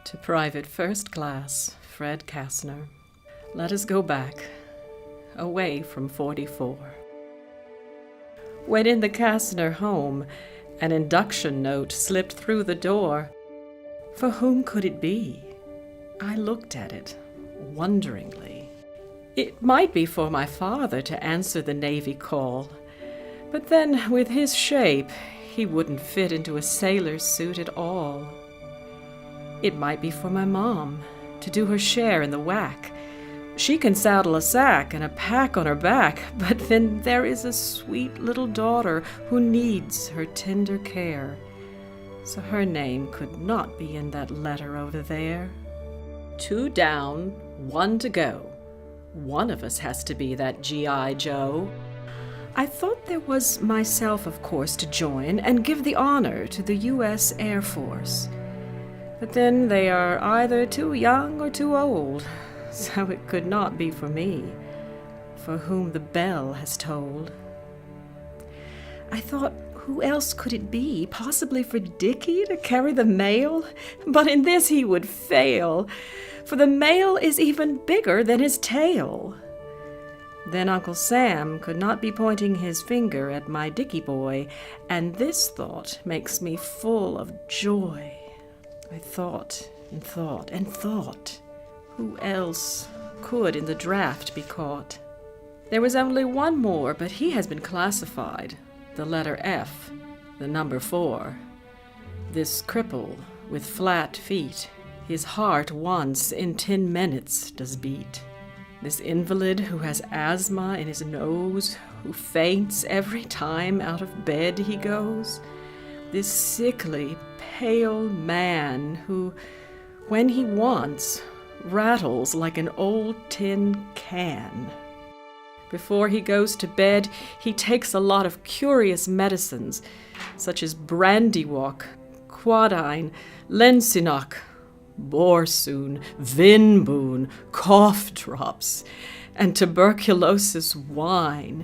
To Private First Class, Fred Kastner. Let us go back, away from 44. When in the Kastner home, an induction note slipped through the door. For whom could it be? I looked at it, wonderingly. It might be for my father to answer the Navy call, but then, with his shape, he wouldn't fit into a sailor's suit at all. It might be for my mom, to do her share in the whack. She can saddle a sack and a pack on her back, but then there is a sweet little daughter who needs her tender care. So her name could not be in that letter over there. 2 down, 1 to go. One of us has to be that G.I. Joe. I thought there was myself, of course, to join and give the honor to the U.S. Air Force. But then they are either too young or too old, so it could not be for me, for whom the bell has tolled. I thought, who else could it be? Possibly for Dickie to carry the mail? But in this he would fail, for the mail is even bigger than his tail. Then Uncle Sam could not be pointing his finger at my Dickie boy, and this thought makes me full of joy. I thought and thought and thought. Who else could in the draft be caught? There was only one more, but he has been classified. The letter F, the number 4. This cripple with flat feet, his heart once in 10 minutes does beat. This invalid who has asthma in his nose, who faints every time out of bed he goes. This sickly, pale man who, when he wants, rattles like an old tin can. Before he goes to bed, he takes a lot of curious medicines, such as Brandywalk, Quadine, Lensinok, Borsoon, Vinboon, cough drops, and tuberculosis wine.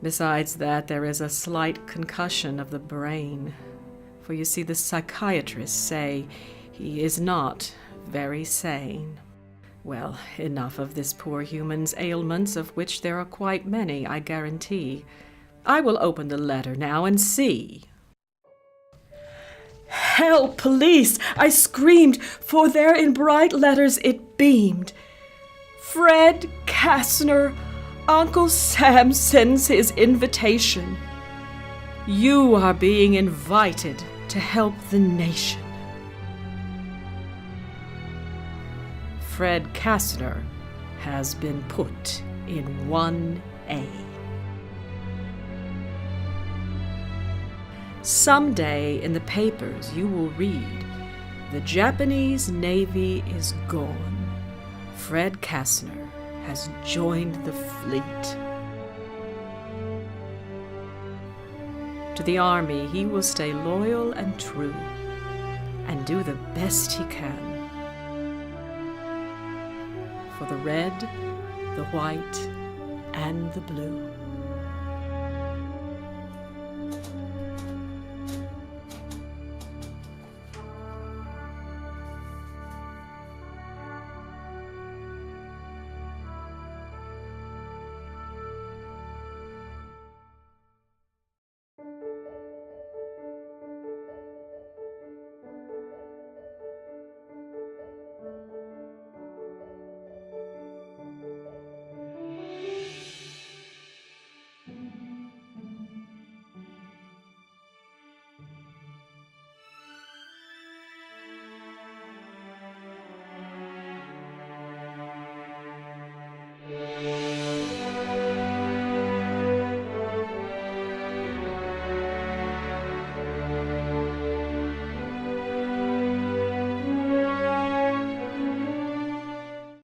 Besides that, there is a slight concussion of the brain. For you see, the psychiatrists say he is not very sane. Well, enough of this poor human's ailments, of which there are quite many, I guarantee. I will open the letter now and see. "Help, police!" I screamed, for there in bright letters it beamed. "Fred Kastner, Uncle Sam sends his invitation. You are being invited to help the nation." Fred Kastner has been put in 1A. Someday in the papers you will read, the Japanese Navy is gone. Fred Kastner has joined the fleet. To the Army he will stay loyal and true, and do the best he can. For the red, the white, and the blue.